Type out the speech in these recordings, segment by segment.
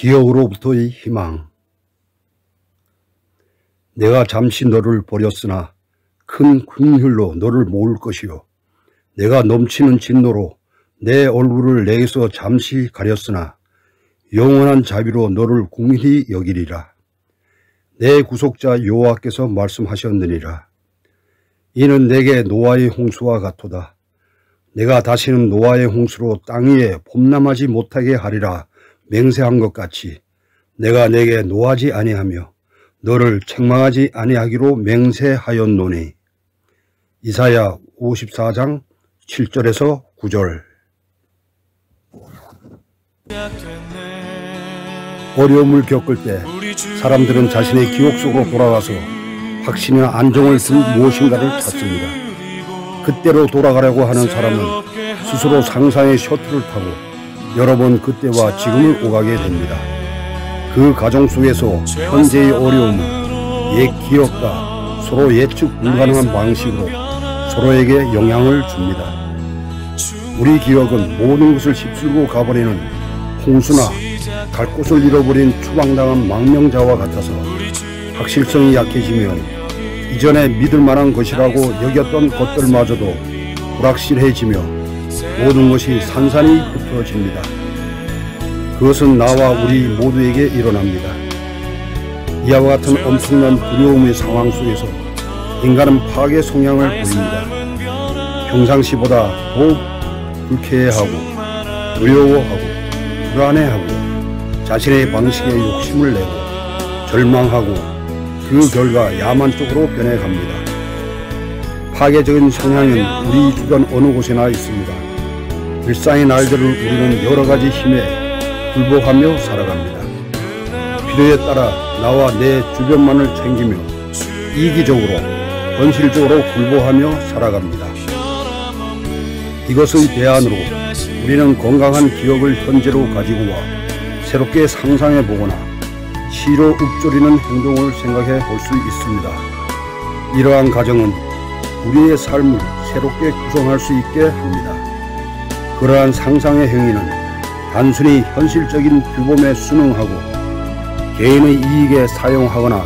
기억으로부터의 희망. 내가 잠시 너를 버렸으나 큰 긍휼로 너를 모을 것이요. 내가 넘치는 진노로 내 얼굴을 내게서 잠시 가렸으나 영원한 자비로 너를 궁히 여기리라. 내 구속자 여호와께서 말씀하셨느니라. 이는 내게 노아의 홍수와 같도다. 내가 다시는 노아의 홍수로 땅 위에 봄남하지 못하게 하리라 맹세한 것 같이 내가 내게 노하지 아니하며 너를 책망하지 아니하기로 맹세하였노니. 이사야 54장 7절에서 9절. 어려움을 겪을 때 사람들은 자신의 기억 속으로 돌아가서 확신이나 안정을 줄 무엇인가를 찾습니다. 그때로 돌아가려고 하는 사람은 스스로 상상의 셔틀을 타고 여러 번 그때와 지금을 오가게 됩니다. 그 과정 속에서 현재의 어려움은 옛 기억과 서로 예측 불가능한 방식으로 서로에게 영향을 줍니다. 우리 기억은 모든 것을 휩쓸고 가버리는 홍수나 갈 곳을 잃어버린 추방당한 망명자와 같아서 확실성이 약해지면 이전에 믿을 만한 것이라고 여겼던 것들마저도 불확실해지며 모든 것이 산산이 흩어집니다. 그것은 나와 우리 모두에게 일어납니다. 이와 같은 엄청난 두려움의 상황 속에서 인간은 파괴 성향을 보입니다. 평상시보다 더욱 불쾌해하고 두려워하고 불안해하고 자신의 방식에 욕심을 내고 절망하고 그 결과 야만적으로 변해갑니다. 파괴적인 성향은 우리 주변 어느 곳에나 있습니다. 일상의 날들을 우리는 여러가지 힘에 굴복하며 살아갑니다. 필요에 따라 나와 내 주변만을 챙기며 이기적으로 현실적으로 굴복하며 살아갑니다. 이것의 대안으로 우리는 건강한 기억을 현재로 가지고 와 새롭게 상상해 보거나 시로 읊조리는 행동을 생각해 볼 수 있습니다. 이러한 과정은 우리의 삶을 새롭게 구성할 수 있게 합니다. 그러한 상상의 행위는 단순히 현실적인 규범에 순응하고 개인의 이익에 사용하거나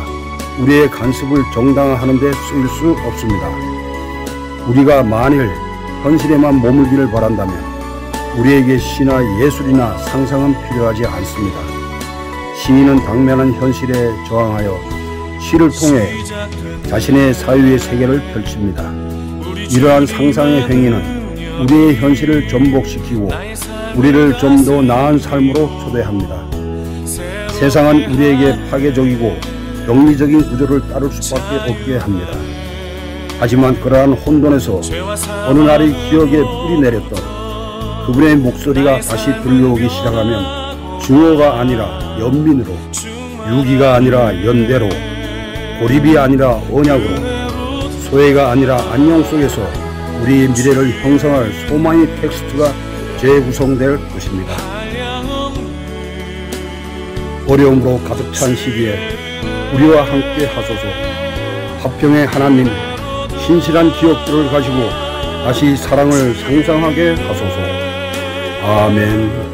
우리의 간섭을 정당화하는 데 쓰일 수 없습니다. 우리가 만일 현실에만 머물기를 바란다면 우리에게 시나 예술이나 상상은 필요하지 않습니다. 시인은 당면한 현실에 저항하여 시를 통해 자신의 사유의 세계를 펼칩니다. 이러한 상상의 행위는 우리의 현실을 전복시키고 우리를 좀 더 나은 삶으로 초대합니다. 세상은 우리에게 파괴적이고 병리적인 구조를 따를 수밖에 없게 합니다. 하지만 그러한 혼돈에서 어느 날의 기억에 뿌리 내렸던 그분의 목소리가 다시 들려오기 시작하면 증오가 아니라 연민으로, 유기가 아니라 연대로, 고립이 아니라 언약으로, 소외가 아니라 안녕 속에서 우리의 미래를 형성할 소망의 텍스트가 재구성될 것입니다. 어려움으로 가득 찬 시기에 우리와 함께 하소서. 화평의 하나님, 신실한 기억들을 가지고 다시 사랑을 상상하게 하소서. 아멘.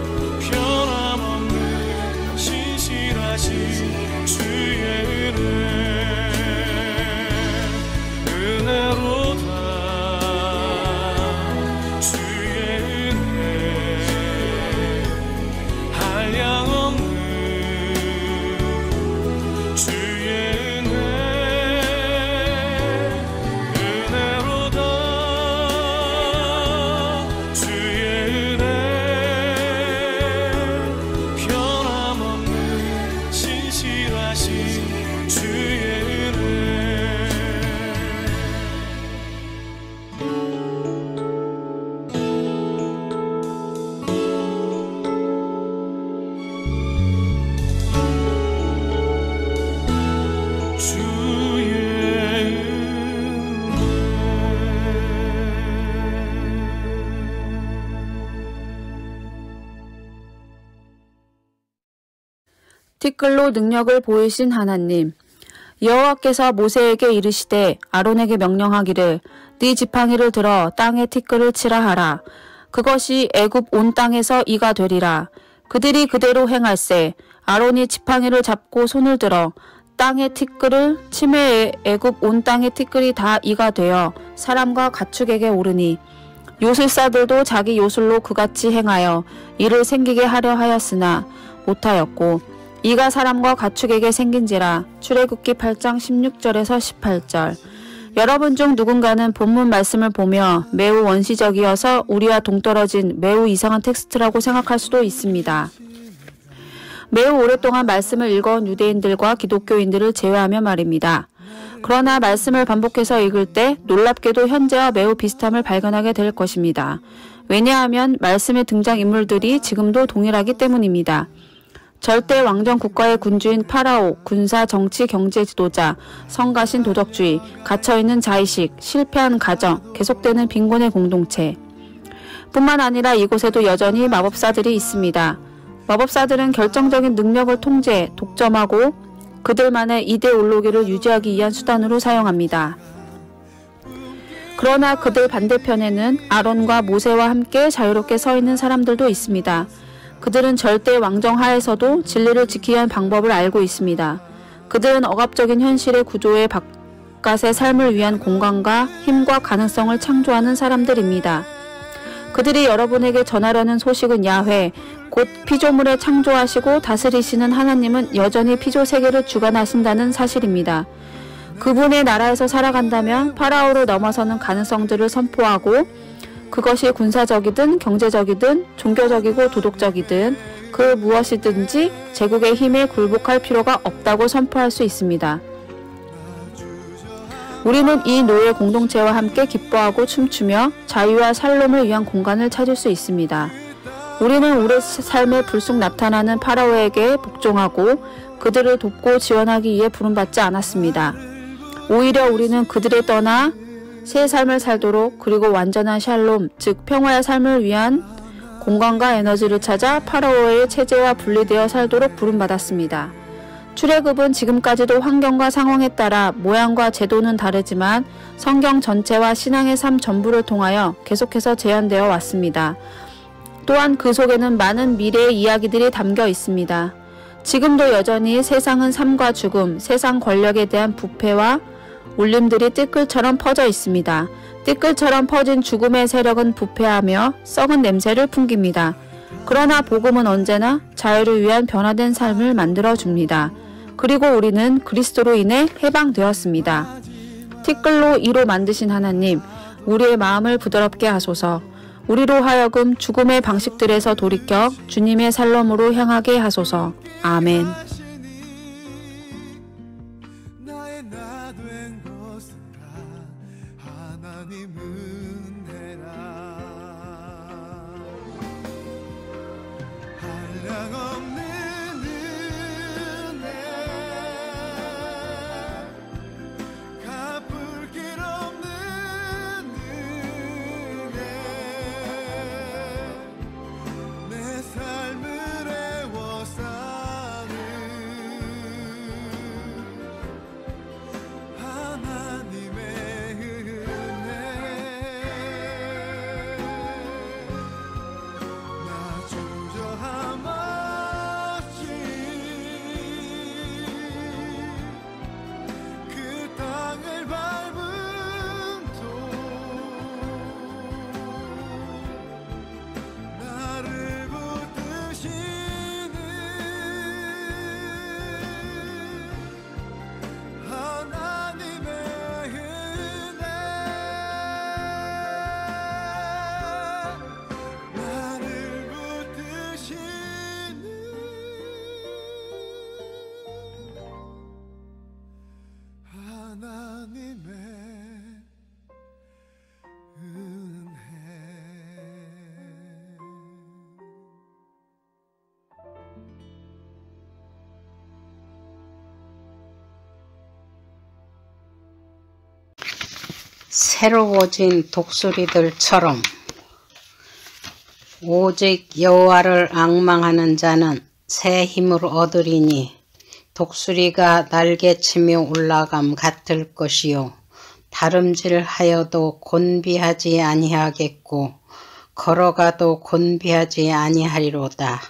티끌로 능력을 보이신 하나님, 여호와께서 모세에게 이르시되 아론에게 명령하기를 네 지팡이를 들어 땅에 티끌을 치라 하라. 그것이 애굽 온 땅에서 이가 되리라. 그들이 그대로 행할세. 아론이 지팡이를 잡고 손을 들어 땅의 티끌을 치매 애굽 온 땅의 티끌이 다 이가 되어 사람과 가축에게 오르니 요술사들도 자기 요술로 그같이 행하여 이를 생기게 하려 하였으나 못하였고 이가 사람과 가축에게 생긴지라. 출애굽기 8장 16절에서 18절. 여러분 중 누군가는 본문 말씀을 보며 매우 원시적이어서 우리와 동떨어진 매우 이상한 텍스트라고 생각할 수도 있습니다. 매우 오랫동안 말씀을 읽어온 유대인들과 기독교인들을 제외하며 말입니다. 그러나 말씀을 반복해서 읽을 때 놀랍게도 현재와 매우 비슷함을 발견하게 될 것입니다. 왜냐하면 말씀의 등장인물들이 지금도 동일하기 때문입니다. 절대 왕정 국가의 군주인 파라오, 군사, 정치, 경제 지도자, 성가신 도덕주의, 갇혀있는 자의식, 실패한 가정, 계속되는 빈곤의 공동체. 뿐만 아니라 이곳에도 여전히 마법사들이 있습니다. 마법사들은 결정적인 능력을 통제, 독점하고 그들만의 이데올로기를 유지하기 위한 수단으로 사용합니다. 그러나 그들 반대편에는 아론과 모세와 함께 자유롭게 서 있는 사람들도 있습니다. 그들은 절대 왕정 하에서도 진리를 지키기 위한 방법을 알고 있습니다. 그들은 억압적인 현실의 구조의 바깥의 삶을 위한 공간과 힘과 가능성을 창조하는 사람들입니다. 그들이 여러분에게 전하려는 소식은 야훼, 곧 피조물을 창조하시고 다스리시는 하나님은 여전히 피조 세계를 주관하신다는 사실입니다. 그분의 나라에서 살아간다면 파라오를 넘어서는 가능성들을 선포하고 그것이 군사적이든 경제적이든 종교적이고 도덕적이든 그 무엇이든지 제국의 힘에 굴복할 필요가 없다고 선포할 수 있습니다. 우리는 이 노예 공동체와 함께 기뻐하고 춤추며 자유와 살롬을 위한 공간을 찾을 수 있습니다. 우리는 우리 삶에 불쑥 나타나는 파라오에게 복종하고 그들을 돕고 지원하기 위해 부름받지 않았습니다. 오히려 우리는 그들을 떠나 새 삶을 살도록 그리고 완전한 샬롬, 즉 평화의 삶을 위한 공간과 에너지를 찾아 파라오의 체제와 분리되어 살도록 부름받았습니다. 출애굽은 지금까지도 환경과 상황에 따라 모양과 제도는 다르지만 성경 전체와 신앙의 삶 전부를 통하여 계속해서 재현되어 왔습니다. 또한 그 속에는 많은 미래의 이야기들이 담겨 있습니다. 지금도 여전히 세상은 삶과 죽음, 세상 권력에 대한 부패와 울림들이 띠끌처럼 퍼져 있습니다. 띠끌처럼 퍼진 죽음의 세력은 부패하며 썩은 냄새를 풍깁니다. 그러나 복음은 언제나 자유를 위한 변화된 삶을 만들어줍니다. 그리고 우리는 그리스도로 인해 해방되었습니다. 티끌로 이로 만드신 하나님, 우리의 마음을 부드럽게 하소서. 우리로 하여금 죽음의 방식들에서 돌이켜 주님의 살롬으로 향하게 하소서. 아멘. 새로워진 독수리들처럼 오직 여호와를 앙망하는 자는 새 힘을 얻으리니 독수리가 날개치며 올라감 같을 것이요 다름질하여도 곤비하지 아니하겠고 걸어가도 곤비하지 아니하리로다.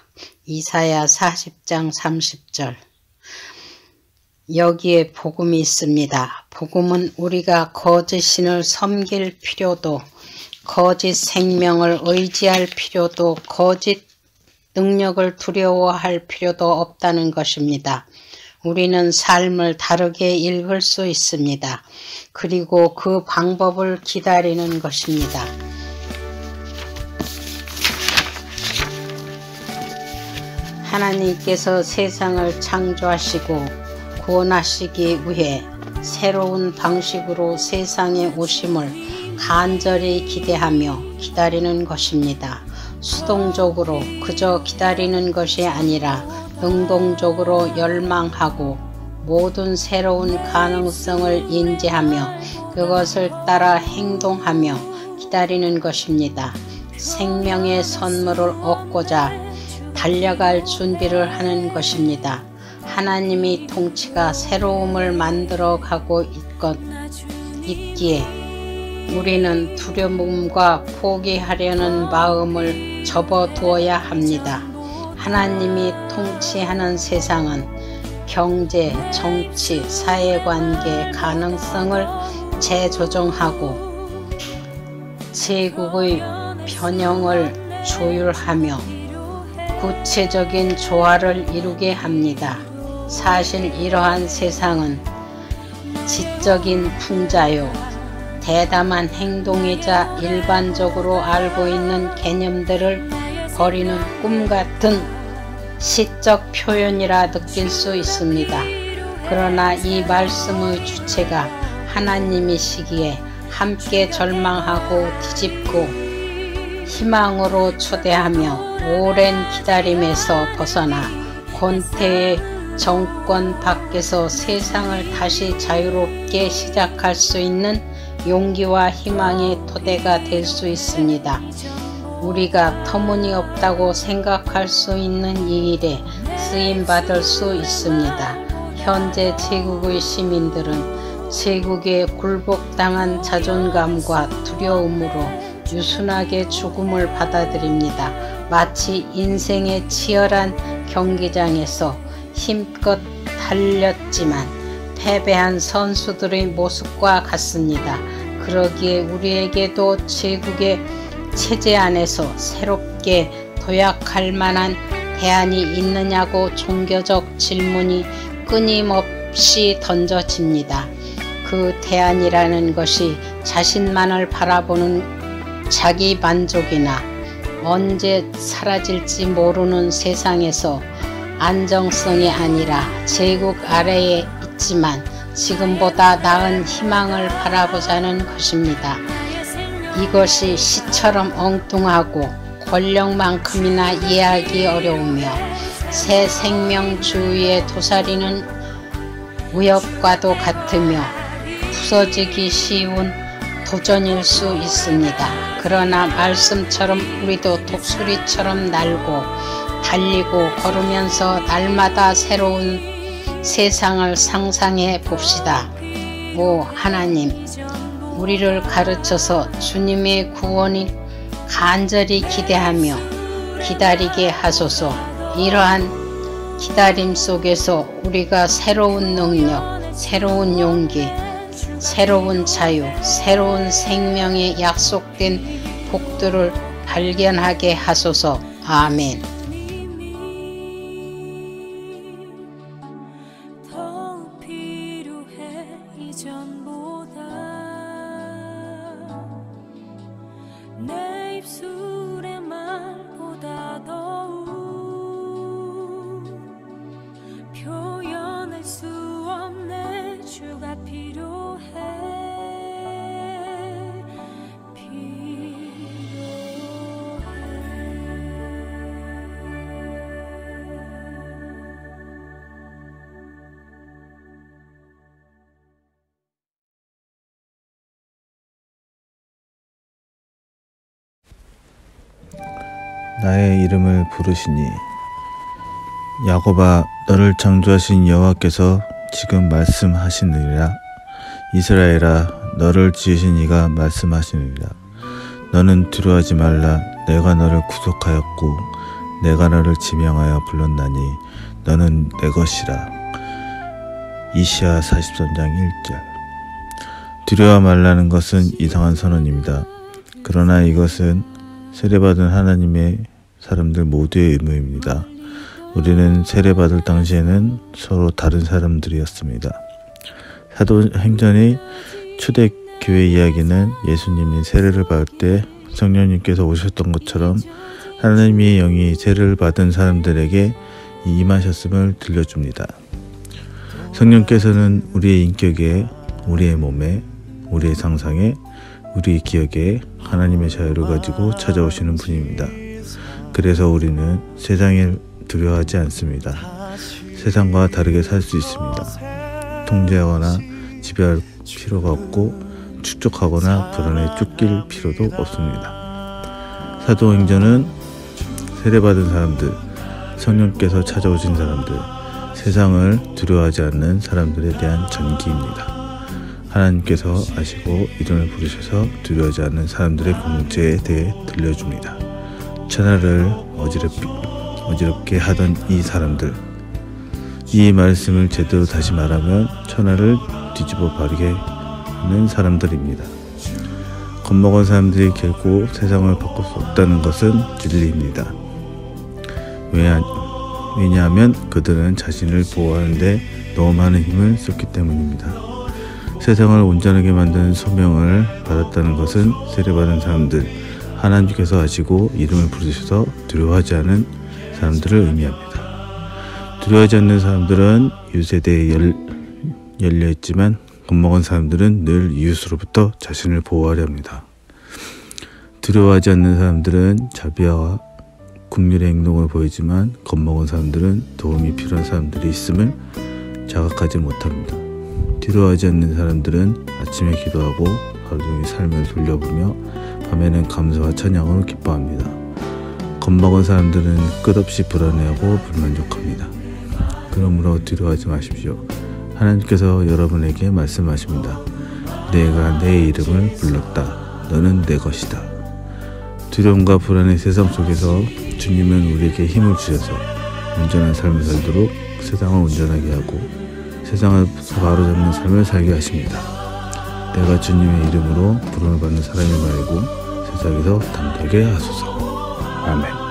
이사야 40장 30절. 여기에 복음이 있습니다. 복음은 우리가 거짓 신을 섬길 필요도, 거짓 생명을 의지할 필요도, 거짓 능력을 두려워할 필요도 없다는 것입니다. 우리는 삶을 다르게 읽을 수 있습니다. 그리고 그 방법을 기다리는 것입니다. 하나님께서 세상을 창조하시고 구원하시기 위해 새로운 방식으로 세상에 오심을 간절히 기대하며 기다리는 것입니다. 수동적으로 그저 기다리는 것이 아니라 능동적으로 열망하고 모든 새로운 가능성을 인지하며 그것을 따라 행동하며 기다리는 것입니다. 생명의 선물을 얻고자 달려갈 준비를 하는 것입니다. 하나님의 통치가 새로움을 만들어 가고 있기에 우리는 두려움과 포기하려는 마음을 접어두어야 합니다. 하나님이 통치하는 세상은 경제, 정치, 사회관계 가능성을 재조정하고 제국의 변형을 조율하며 구체적인 조화를 이루게 합니다. 사실 이러한 세상은 지적인 풍자요, 대담한 행동이자 일반적으로 알고 있는 개념들을 버리는 꿈같은 시적 표현이라 느낄 수 있습니다. 그러나 이 말씀의 주체가 하나님이시기에 함께 절망하고 뒤집고 희망으로 초대하며 오랜 기다림에서 벗어나 권태의 정권 밖에서 세상을 다시 자유롭게 시작할 수 있는 용기와 희망의 토대가 될 수 있습니다. 우리가 터무니없다고 생각할 수 있는 이 일에 쓰임받을 수 있습니다. 현재 제국의 시민들은 제국에 굴복당한 자존감과 두려움으로 유순하게 죽음을 받아들입니다. 마치 인생의 치열한 경기장에서 힘껏 달렸지만 패배한 선수들의 모습과 같습니다. 그러기에 우리에게도 제국의 체제 안에서 새롭게 도약할 만한 대안이 있느냐고 종교적 질문이 끊임없이 던져집니다. 그 대안이라는 것이 자신만을 바라보는 자기 만족이나 언제 사라질지 모르는 세상에서 안정성이 아니라 제국 아래에 있지만 지금보다 나은 희망을 바라보자는 것입니다. 이것이 시처럼 엉뚱하고 권력만큼이나 이해하기 어려우며 새 생명 주위에 도사리는 위협과도 같으며 부서지기 쉬운 도전일 수 있습니다. 그러나 말씀처럼 우리도 독수리처럼 날고 달리고 걸으면서 날마다 새로운 세상을 상상해 봅시다. 오 하나님, 우리를 가르쳐서 주님의 구원이 간절히 기대하며 기다리게 하소서. 이러한 기다림 속에서 우리가 새로운 능력, 새로운 용기, 새로운 자유, 새로운 생명에 약속된 복들을 발견하게 하소서. 아멘. 내 입술의 말보다 더욱 표현할 수 없는 주가 필요해. 나의 이름을 부르시니 야곱아, 너를 창조하신 여호와께서 지금 말씀하시느니라. 이스라엘아, 너를 지으신 이가 말씀하시느니라. 너는 두려워하지 말라. 내가 너를 구속하였고 내가 너를 지명하여 불렀나니 너는 내 것이라. 이시야 43장 1절. 두려워 말라는 것은 이상한 선언입니다. 그러나 이것은 세례받은 하나님의 사람들 모두의 의무입니다. 우리는 세례받을 당시에는 서로 다른 사람들이었습니다. 사도행전의 초대교회 이야기는 예수님이 세례를 받을 때 성령님께서 오셨던 것처럼 하나님의 영이 세례를 받은 사람들에게 임하셨음을 들려줍니다. 성령께서는 우리의 인격에, 우리의 몸에, 우리의 상상에, 우리의 기억에 하나님의 자유를 가지고 찾아오시는 분입니다. 그래서 우리는 세상을 두려워하지 않습니다. 세상과 다르게 살 수 있습니다. 통제하거나 지배할 필요가 없고 축적하거나 불안에 쫓길 필요도 없습니다. 사도행전은 세례받은 사람들, 성령께서 찾아오신 사람들, 세상을 두려워하지 않는 사람들에 대한 전기입니다. 하나님께서 아시고 이름을 부르셔서 두려워하지 않는 사람들의 공동체에 대해 들려줍니다. 천하를 어지럽게 하던 이 사람들, 이 말씀을 제대로 다시 말하면 천하를 뒤집어 버리게 하는 사람들입니다. 겁먹은 사람들이 결코 세상을 바꿀 수 없다는 것은 진리입니다. 왜냐하면 그들은 자신을 보호하는 데 너무 많은 힘을 썼기 때문입니다. 세상을 온전하게 만드는 소명을 받았다는 것은 세례받은 사람들, 하나님께서 아시고 이름을 부르셔서 두려워하지 않은 사람들을 의미합니다. 두려워하지 않는 사람들은 유세대에 열려있지만 겁먹은 사람들은 늘 이웃으로부터 자신을 보호하려 합니다. 두려워하지 않는 사람들은 자비와 긍휼의 행동을 보이지만 겁먹은 사람들은 도움이 필요한 사람들이 있음을 자각하지 못합니다. 두려워하지 않는 사람들은 아침에 기도하고 하루 종일 삶을 돌려보며 밤에는 감사와 찬양으로 기뻐합니다. 겁먹은 사람들은 끝없이 불안해하고 불만족합니다. 그러므로 두려워하지 마십시오. 하나님께서 여러분에게 말씀하십니다. 내가 내 이름을 불렀다. 너는 내 것이다. 두려움과 불안의 세상 속에서 주님은 우리에게 힘을 주셔서 온전한 삶을 살도록 세상을 온전하게 하고 세상을 바로잡는 삶을 살게 하십니다. 내가 주님의 이름으로 부름을 받는 사람이 말고 세상에서 담대하게 하소서. 아멘.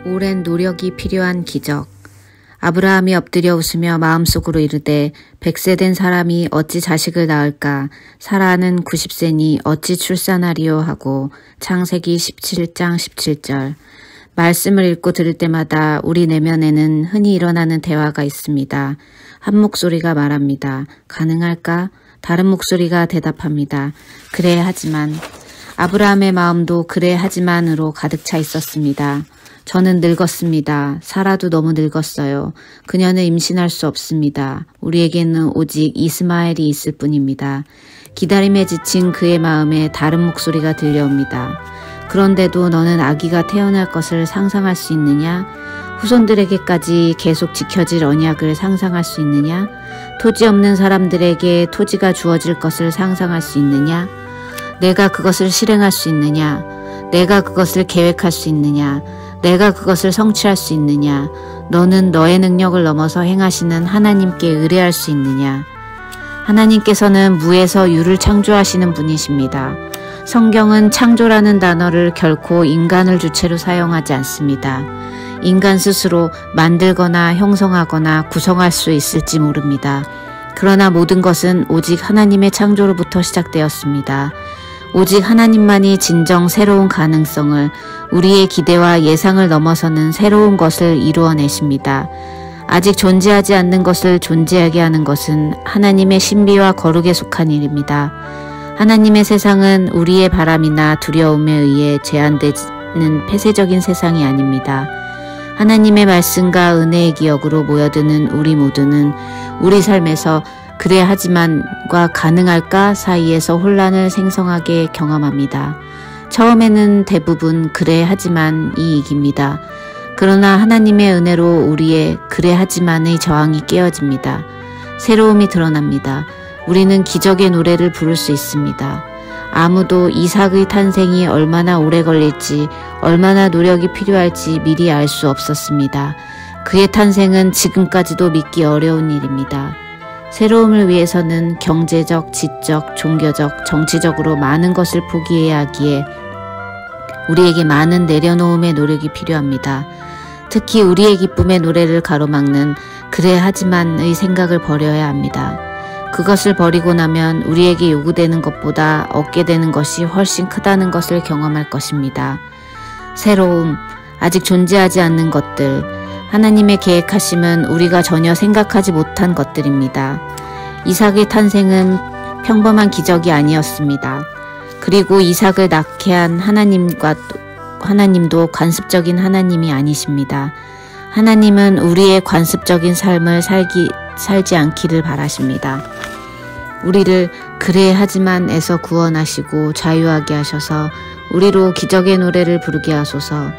오랜 노력이 필요한 기적. 아브라함이 엎드려 웃으며 마음속으로 이르되 100세 된 사람이 어찌 자식을 낳을까? 사라는 90세니 어찌 출산하리요 하고 창세기 17장 17절. 말씀을 읽고 들을 때마다 우리 내면에는 흔히 일어나는 대화가 있습니다. 한 목소리가 말합니다. 가능할까? 다른 목소리가 대답합니다. 그래 하지만. 아브라함의 마음도 그래 하지만으로 가득 차 있었습니다. 저는 늙었습니다. 사라도 너무 늙었어요. 그녀는 임신할 수 없습니다. 우리에게는 오직 이스마엘이 있을 뿐입니다. 기다림에 지친 그의 마음에 다른 목소리가 들려옵니다. 그런데도 너는 아기가 태어날 것을 상상할 수 있느냐? 후손들에게까지 계속 지켜질 언약을 상상할 수 있느냐? 토지 없는 사람들에게 토지가 주어질 것을 상상할 수 있느냐? 내가 그것을 실행할 수 있느냐? 내가 그것을 계획할 수 있느냐? 내가 그것을 성취할 수 있느냐? 너는 너의 능력을 넘어서 행하시는 하나님께 의뢰할 수 있느냐? 하나님께서는 무에서 유를 창조하시는 분이십니다. 성경은 창조라는 단어를 결코 인간을 주체로 사용하지 않습니다. 인간 스스로 만들거나 형성하거나 구성할 수 있을지 모릅니다. 그러나 모든 것은 오직 하나님의 창조로부터 시작되었습니다. 오직 하나님만이 진정 새로운 가능성을, 우리의 기대와 예상을 넘어서는 새로운 것을 이루어내십니다. 아직 존재하지 않는 것을 존재하게 하는 것은 하나님의 신비와 거룩에 속한 일입니다. 하나님의 세상은 우리의 바람이나 두려움에 의해 제한되는 폐쇄적인 세상이 아닙니다. 하나님의 말씀과 은혜의 기억으로 모여드는 우리 모두는 우리 삶에서 그래 하지만과 가능할까 사이에서 혼란을 생성하게 경험합니다. 처음에는 대부분 그래 하지만이 이깁니다. 그러나 하나님의 은혜로 우리의 그래 하지만의 저항이 깨어집니다. 새로움이 드러납니다. 우리는 기적의 노래를 부를 수 있습니다. 아무도 이삭의 탄생이 얼마나 오래 걸릴지, 얼마나 노력이 필요할지 미리 알 수 없었습니다. 그의 탄생은 지금까지도 믿기 어려운 일입니다. 새로움을 위해서는 경제적, 지적, 종교적, 정치적으로 많은 것을 포기해야 하기에 우리에게 많은 내려놓음의 노력이 필요합니다. 특히 우리의 기쁨의 노래를 가로막는 그래 하지만의 생각을 버려야 합니다. 그것을 버리고 나면 우리에게 요구되는 것보다 얻게 되는 것이 훨씬 크다는 것을 경험할 것입니다. 새로움, 아직 존재하지 않는 것들, 하나님의 계획하심은 우리가 전혀 생각하지 못한 것들입니다. 이삭의 탄생은 평범한 기적이 아니었습니다. 그리고 이삭을 낳게 한 하나님도 관습적인 하나님이 아니십니다. 하나님은 우리의 관습적인 삶을 살지 않기를 바라십니다. 우리를 그래 하지만에서 구원하시고 자유하게 하셔서 우리로 기적의 노래를 부르게 하소서.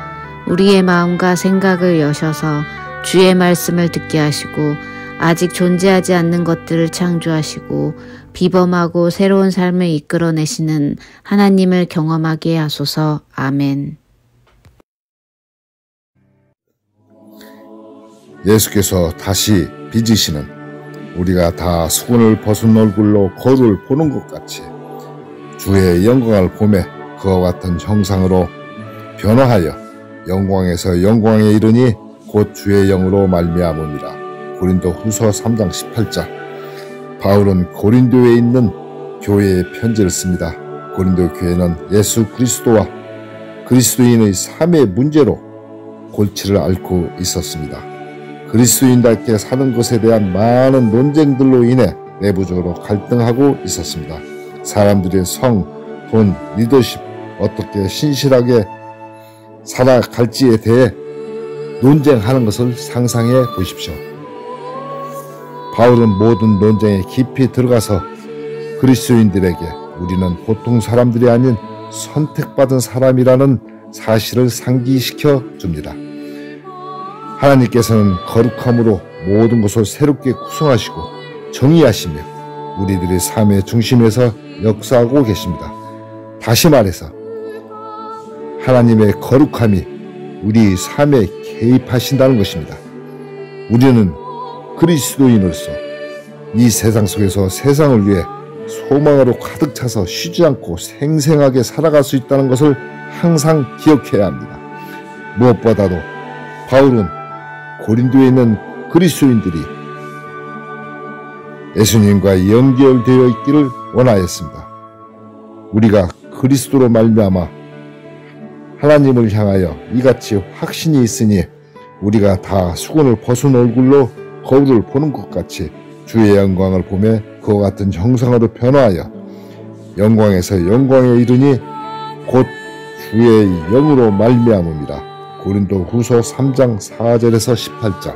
우리의 마음과 생각을 여셔서 주의 말씀을 듣게 하시고 아직 존재하지 않는 것들을 창조하시고 비범하고 새로운 삶을 이끌어내시는 하나님을 경험하게 하소서. 아멘. 예수께서 다시 빚으시는 우리가 다 수건을 벗은 얼굴로 거울을 보는 것 같이 주의 영광을 보매 그와 같은 형상으로 변화하여 영광에서 영광에 이르니 곧 주의 영으로 말미암음이라. 고린도후서 3장 18절. 바울은 고린도에 있는 교회에 편지를 씁니다. 고린도 교회는 예수 그리스도와 그리스도인의 삶의 문제로 골치를 앓고 있었습니다. 그리스도인답게 사는 것에 대한 많은 논쟁들로 인해 내부적으로 갈등하고 있었습니다. 사람들의 성, 돈, 리더십, 어떻게 신실하게 살아갈지에 대해 논쟁하는 것을 상상해 보십시오. 바울은 모든 논쟁에 깊이 들어가서 그리스도인들에게 우리는 보통 사람들이 아닌 선택받은 사람이라는 사실을 상기시켜 줍니다. 하나님께서는 거룩함으로 모든 것을 새롭게 구성하시고 정의하시며 우리들의 삶의 중심에서 역사하고 계십니다. 다시 말해서 하나님의 거룩함이 우리 삶에 개입하신다는 것입니다. 우리는 그리스도인으로서 이 세상 속에서 세상을 위해 소망으로 가득 차서 쉬지 않고 생생하게 살아갈 수 있다는 것을 항상 기억해야 합니다. 무엇보다도 바울은 고린도에 있는 그리스도인들이 예수님과 연결되어 있기를 원하였습니다. 우리가 그리스도로 말미암아 하나님을 향하여 이같이 확신이 있으니 우리가 다 수건을 벗은 얼굴로 거울을 보는 것 같이 주의 영광을 보며 그와 같은 형상으로 변화하여 영광에서 영광에 이르니 곧 주의 영으로 말미암음이라. 고린도후서 3장 4절에서 18절.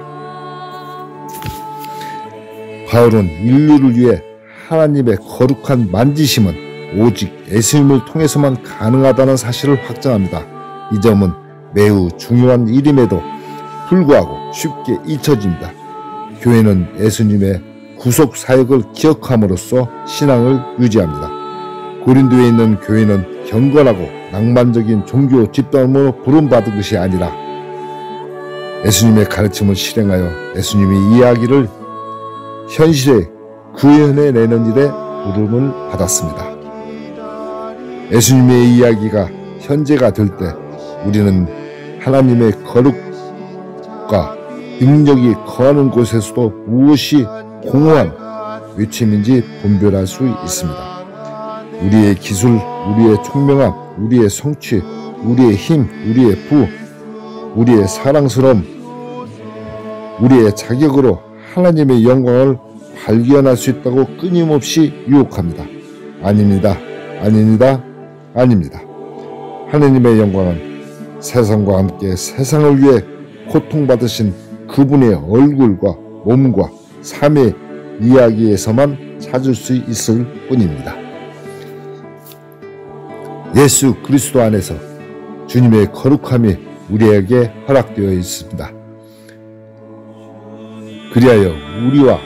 바울은 인류를 위해 하나님의 거룩한 만지심은 오직 예수님을 통해서만 가능하다는 사실을 확정합니다. 이 점은 매우 중요한 일임에도 불구하고 쉽게 잊혀집니다. 교회는 예수님의 구속 사역을 기억함으로써 신앙을 유지합니다. 고린도에 있는 교회는 경건하고 낭만적인 종교 집단으로 부름받은 것이 아니라 예수님의 가르침을 실행하여 예수님의 이야기를 현실에 구현해내는 일에 부름을 받았습니다. 예수님의 이야기가 현재가 될 때 우리는 하나님의 거룩과 능력이 거하는 곳에서도 무엇이 공허한 외침인지 분별할 수 있습니다. 우리의 기술, 우리의 총명함, 우리의 성취, 우리의 힘, 우리의 부, 우리의 사랑스러움, 우리의 자격으로 하나님의 영광을 발견할 수 있다고 끊임없이 유혹합니다. 아닙니다. 아닙니다. 아닙니다. 하나님의 영광은 세상과 함께 세상을 위해 고통받으신 그분의 얼굴과 몸과 삶의 이야기에서만 찾을 수 있을 뿐입니다. 예수 그리스도 안에서 주님의 거룩함이 우리에게 허락되어 있습니다. 그리하여 우리와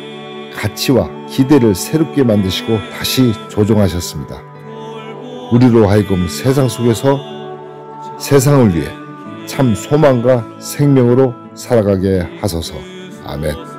가치와 기대를 새롭게 만드시고 다시 조정하셨습니다. 우리로 하여금 세상 속에서 세상을 위해 참 소망과 생명으로 살아가게 하소서. 아멘.